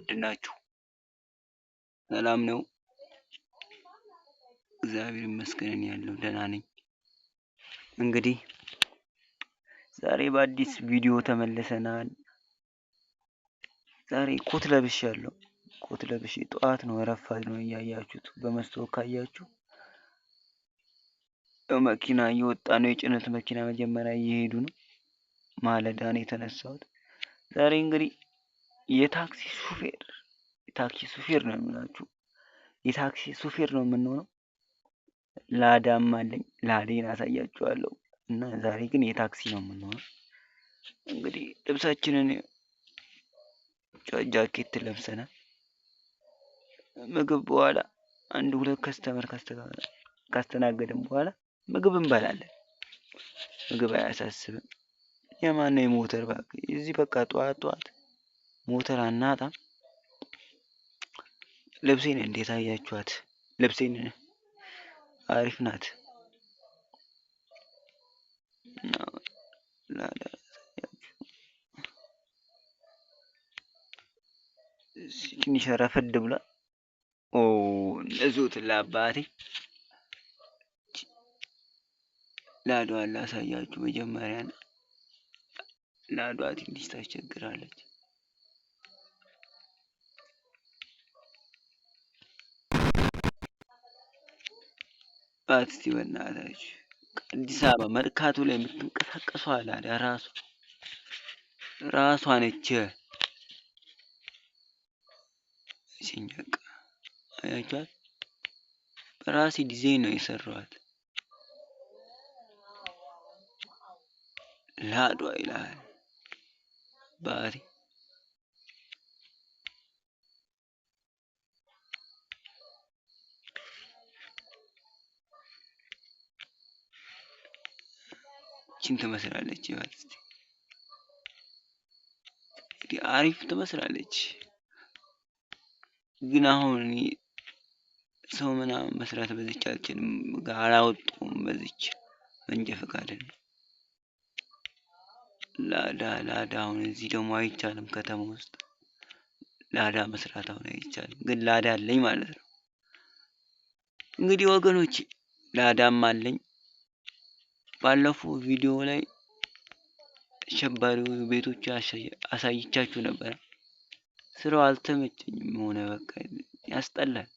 ምንድን ናችሁ? ሰላም ነው? እግዚአብሔር ይመስገን እኔ ያለሁ ደህና ነኝ። እንግዲህ ዛሬ በአዲስ ቪዲዮ ተመልሰናል። ዛሬ ኮት ለብሻለሁ። ኮት ለብሼ ጠዋት ነው ረፋድ ነው እያያችሁት በመስታወት ካያችሁ መኪና እየወጣ ነው። የጭነት መኪና መጀመሪያ እየሄዱ ነው። ማለዳ ነው የተነሳሁት። ዛሬ እንግዲህ የታክሲ ሹፌር ነው የምላችሁ። የታክሲ ሹፌር ነው የምንሆነው። ላዳም አለኝ። ላዴን አሳያችኋለሁ። እና ዛሬ ግን የታክሲ ነው የምንሆነው። እንግዲህ ልብሳችንን ጃኬት ለብሰናል። ምግብ በኋላ አንድ ሁለት ከስተመር ካስተናገድን በኋላ ምግብ እንበላለን። ምግብ አያሳስብም። የማነው የሞተር እባክህ እዚህ በቃ ጠዋት ሞተር አናጣም። ልብሴን እንዴት አያችኋት? ልብሴን አሪፍ ናት። ትንሽ ረፈድ ብሏል። እነዚሁት ለአባቴ ላዷን ላሳያችሁ መጀመሪያ። ላዷ ትንሽ ታስቸግራለች። እስቲ በእናታችሁ አዲስ አበባ መርካቶ ላይ የምትንቀሳቀሰው ላዳ ራሷ ነች። ሲኛቃ አያችኋት? በራሴ ዲዛይን ነው የሰራኋት። ላዷ ይላል ባሪ። ቺን ትመስላለች። ይኸዋት እስቲ እንግዲህ አሪፍ ትመስላለች። ግን አሁን እኔ ሰው ምናምን መስራት በዚች አልችልም። አላወጣሁም በዚች መንጃ ፈቃድን። ላዳ አሁን እዚህ ደግሞ አይቻልም። ከተማ ውስጥ ላዳ መስራት አሁን አይቻልም። ግን ላዳ አለኝ ማለት ነው። እንግዲህ ወገኖች ላዳም አለኝ። ባለፈው ቪዲዮ ላይ አሸባሪው ቤቶች አሳይቻችሁ ነበር። ስራው አልተመቸኝም። ሆነ በቃ ያስጠላል።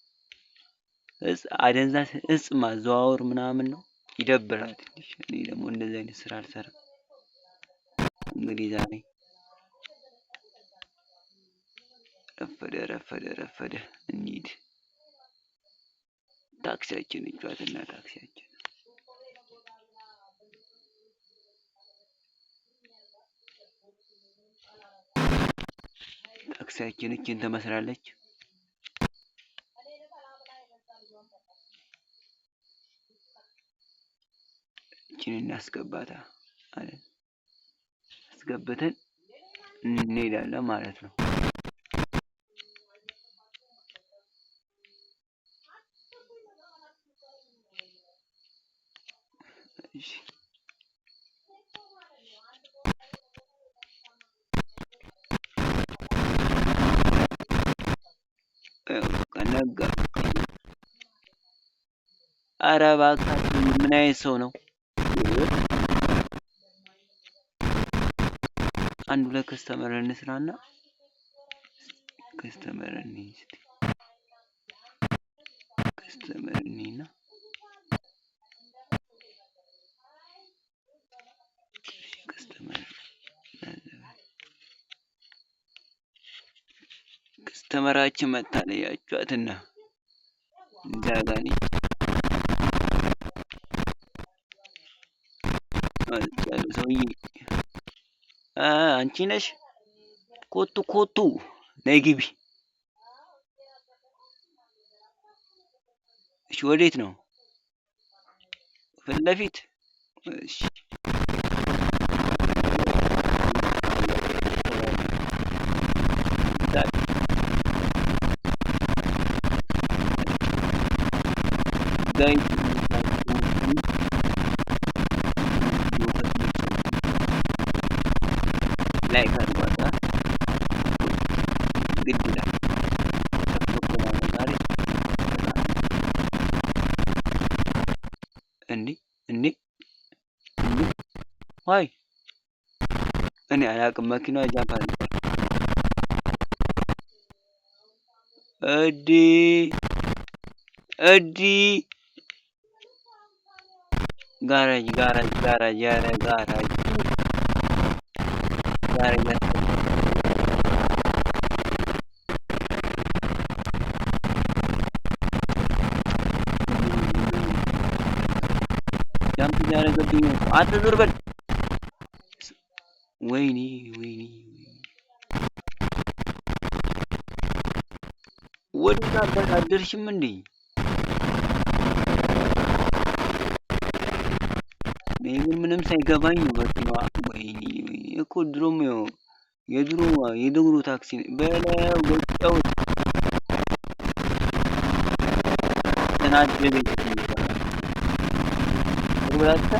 አደንዛዥ እጽ ማዘዋወር ምናምን ነው፣ ይደብራል ትንሽ። እኔ ደግሞ እንደዚህ አይነት ስራ አልሰራም። እንግዲህ ዛሬ ረፈደ እንሂድ። ታክሲያችን እጇትና ታክሲያችን እችን ትመስላለች። እችን እናስገባታ አለን። አስገብተን እንሄዳለን ማለት ነው። እሺ ነጋ። ኧረ እባካችሁ ምን አይነት ሰው ነው? አንድ ሁለት ከስተመር እንስራና ከስተመር እንይና ከስተመራችን መታለያችኋትና እንዳጋኒ ሰውዬ አንቺ ነሽ? ኮቱ ነይ ግቢ። እሺ ወዴት ነው? ፊት ለፊት። እሺ ላይክ አድርጓታ ግድ ይላል። እንዴ እንዴ ዋይ እኔ አላውቅም። መኪናዋ ጃምፕ አድርጓል። እዲ እዲ ጋራጅ ጋራጅ ጋራጅ ያረ ጋራጅ ጋራጅ ጃምፕ እያደረገብኝ ነው። አትዞር በል። ወይኔ ወይኔ ወዴት አባት አደርሽም እንዴ? እኔ ግን ምንም ሳይገባኝ ነው መኪናዋ። ወይኔ ወይኔ እኮ ድሮም ነው የድሮ ታክሲ በለው ገጨው ተናደደች ብላታ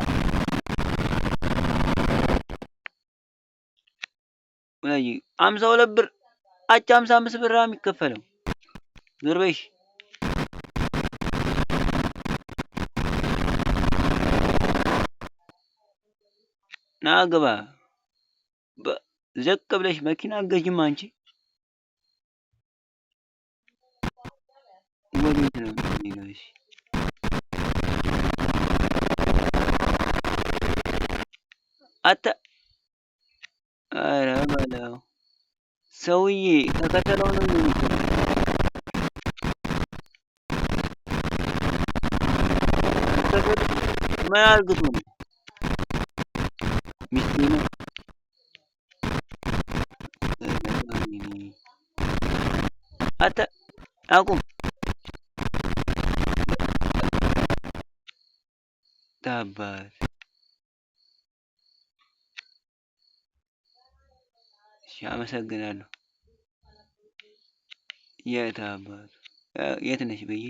ወይ 52 ብር አቻ 55 ብር የሚከፈለው ዞር በይሽ። ና ግባ ዘቅ ብለሽ መኪና አገዥም አንቺ። ወዴት ነው የሚሄደው? አተ ኧረ በለው ሰውዬ ተከተለው ነው የሚሆነው። ምን አርግቶ ነው ሚስቴ ነው? አተ አቁም ታባት። እሺ አመሰግናለሁ። የት አባቱ የት ነሽ ብዬ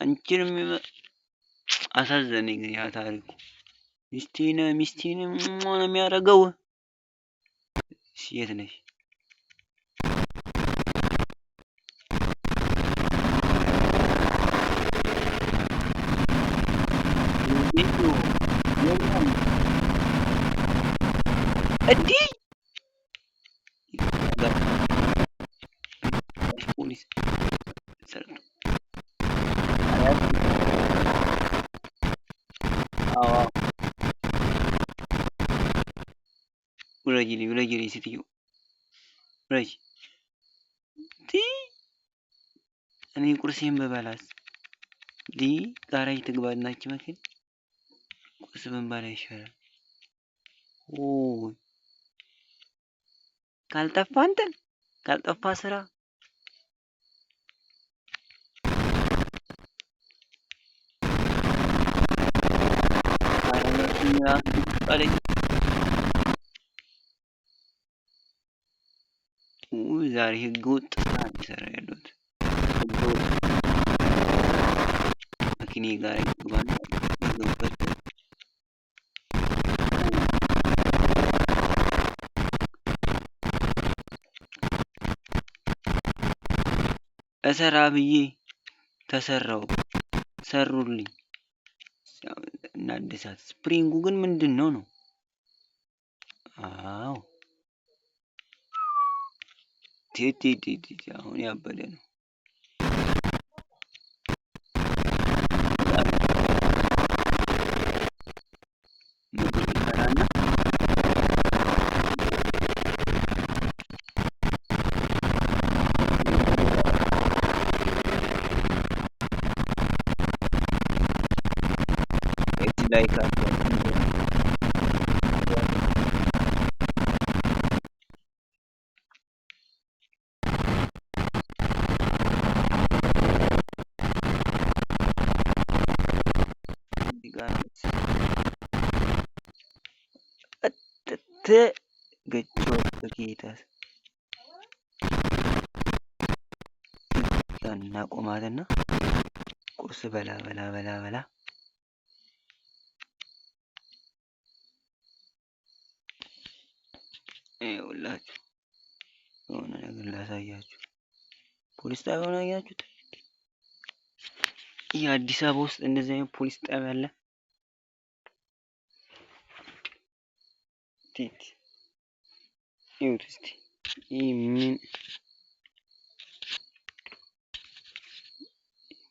አንቺንም አሳዘነኝ። ግን ያ ታሪኩ ሚስቴን ነው የሚያደርገው። እሺ የት ነሽ? እንዲህ ፖሊስ ውረጅልኝ ሴትዮ ውረጅ። እኔ ቁርሴን በበላስ ጋራጅ ትግባናች መኪና ቁርስ ብንበላ ይሻላል። ካልጠፋ ስራ ዛሬ ህገወጥ ስራ እየሰራ ያለሁት መኪኔ ጋር ይገባል። እሰራ ብዬ ተሰራው ሰሩልኝ። እናድሳት። ስፕሪንጉ ግን ምንድን ነው? አዎ አሁን ያበደ ነው። ላይ ገጮት በጌታስ እናቆማትና ቁርስ በላ ይኸውላችሁ የሆነ ነገር ላሳያችሁ። ፖሊስ ጣቢያውን አያችሁት? የአዲስ አበባ ውስጥ እንደዚህ አይነት ፖሊስ ጣቢያ አለ? ቴት ይሁት እስቲ ይህ ምን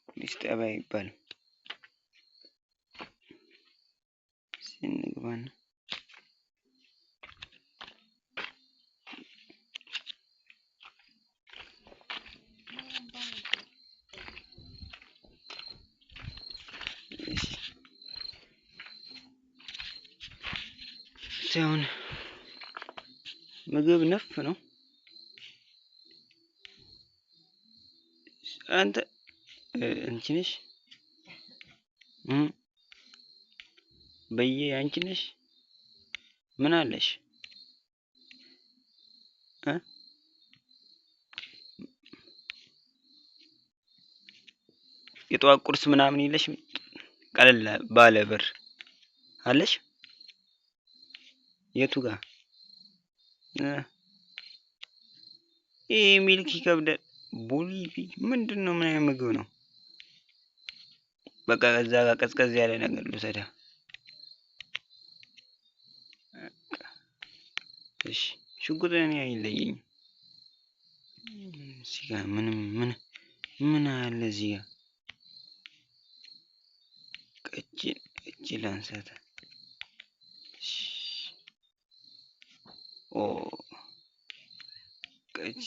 ፖሊስ ጣቢያ ይባላል? ስንግባና ሲሆን ምግብ ነፍ ነው። አንተ አንቺ ነሽ በየ አንቺ ነሽ ምን አለሽ? የጠዋት ቁርስ ምናምን የለሽም? ቀለል ባለ ብር አለሽ? የቱ ጋር ይሄ ሚልክ ይከብዳል። ቡሊቢ ምንድነው? ምን አይነት ምግብ ነው? በቃ ከዛ ጋር ቀዝቀዝ ያለ ነገር ልውሰዳ። እሺ ሽጉጥ እኔ አይለየኝም። እዚህ ጋር ምን አለ እዚህ ጋር? ቀጭን ላንሳት። ኦ ቀጭ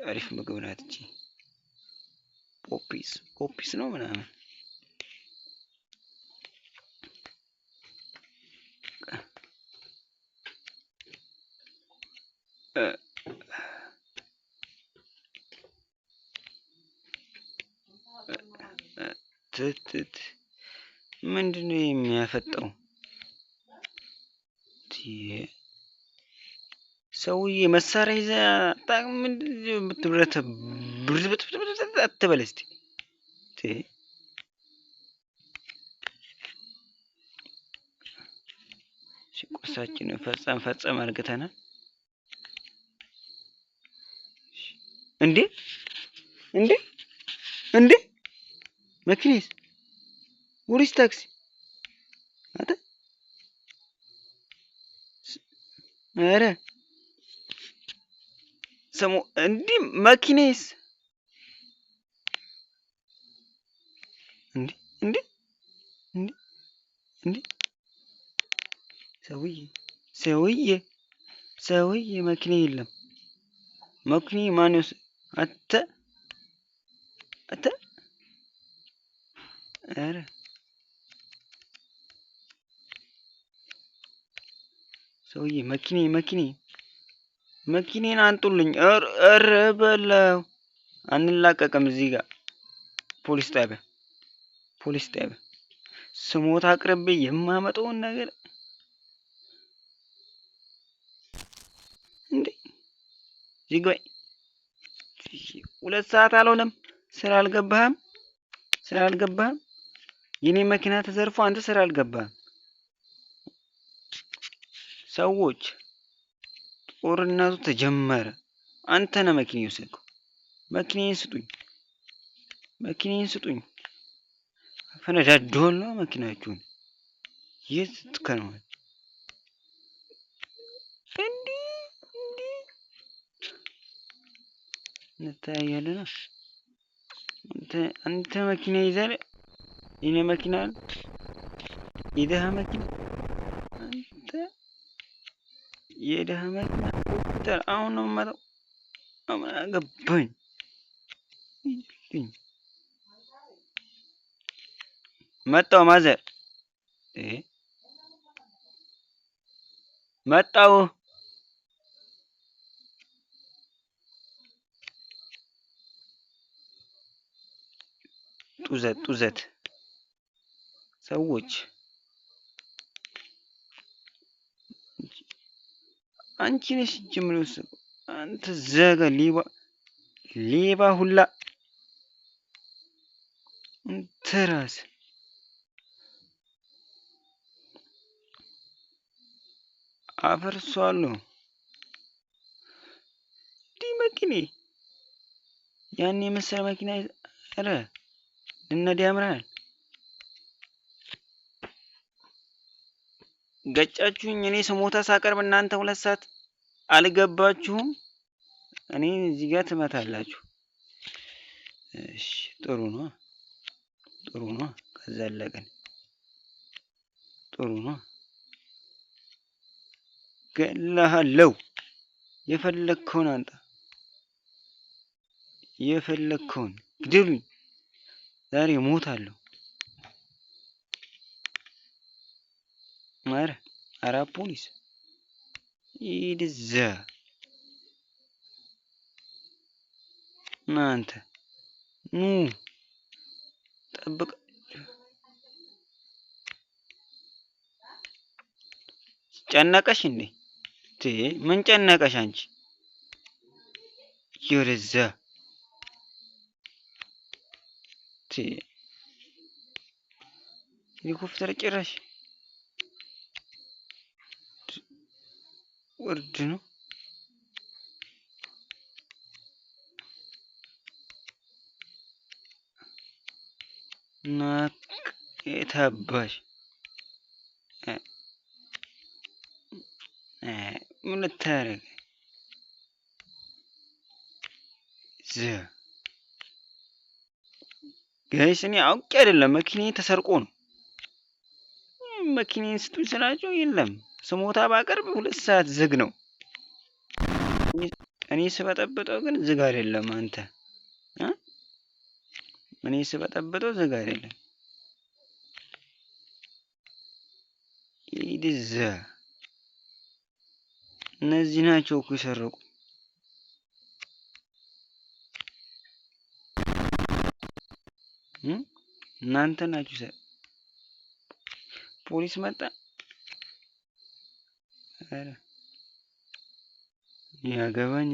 አሪፍ ምግብ ናት እቺ። ፖፒስ ነው ምናምን ምንድነው የሚያፈጠው? ሰውዬ መሳሪያ ይዘህ አታውቅም? ምንድነው የምትብረት አትበል እስቲ። ቁርሳችንን ፈጸም አድርገናል። እንዴ መኪናስ ወሪስ ታክሲ አተ ኧረ ሰሙ እንዴ መኪናስ እንዴ ሰውዬ መኪና የለም። መኪና ማን ይወስ አተ ኧረ ሰውዬ መኪኔን አንጡልኝ። ኧረ በለው አንላቀቅም። እዚህ ጋር ፖሊስ ጣቢያ ስሞታ አቅርቤ የማመጣውን ነገር እንዴ ዚግባይ 2 ሰዓት አልሆነም። ስራ አልገባህም? የኔ መኪና ተዘርፎ አንተ ስራ አልገባህም? ሰዎች ጦርነቱ ተጀመረ። አንተ ነህ መኪና የወሰድከው። መኪናዬን ስጡኝ። ፈነዳድሆን ነው መኪናችሁን። የት ትከነዋል? እንዴ እንታያለን። አንተ መኪና ይዘህ የኔ መኪና የደሃ መኪና አንተ የደሃ መኪና አሁን ነው የምመጣው። ምን አገባኝ? መጣሁ ማዘር መጣሁ። ጡዘት ሰዎች አንቺ ነሽ ጀምሮ የወሰድኩት። አንተ ዘጋ ሌባ ሁላ አንተ ራስህ አፈርሷለሁ። እንዲህ መኪኔ ያን የመሰለ መኪና ኧረ ልነዳ ያምራል። ገጫችሁኝ። እኔ ስሞታ ሳቀርብ እናንተ 2 ሰዓት አልገባችሁም። እኔ እዚህ ጋር ትመታላችሁ። እሺ ጥሩ ነው፣ ጥሩ ነው። ከዘለቅን ጥሩ ነው። ገላሃለው። የፈለግከውን አንጣ፣ የፈለግከውን ግደሉኝ። ዛሬ ሞታለሁ። ኧረ ፖሊስ ሂድ እዛ። እናንተ ኑ ጠብቅ። ጨነቀሽ እንዴ? ምን ጨነቀሽ አንቺ? ወደዛ ሄሊኮፕተር ጭራሽ ወርድ ነው። ናክ የታባሽ ምን ልታረግ? ጋይስ እኔ አውቄ አይደለም፣ መኪናዬ ተሰርቆ ነው። መኪናዬን ስጡኝ ስላቸው የለም። ስሞታ ባቀርብ 2 ሰዓት ዝግ ነው። እኔ ስበጠብጠው ግን ዝግ አይደለም። አንተ እኔ ስበጠብጠው ዝግ አይደለም። ሂድ እዛ። እነዚህ ናቸው እኮ የሰረቁ። እናንተ ናችሁ። ፖሊስ መጣ። ኧረ ያገባኝ።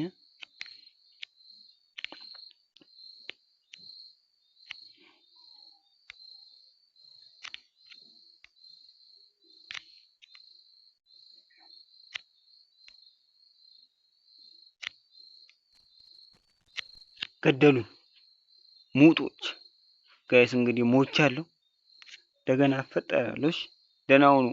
ገደሉን ሙጦች። ጋይስ እንግዲህ ሞቻለሁ። እንደገና እፈጠራለሁ። ደህና ሁኑ።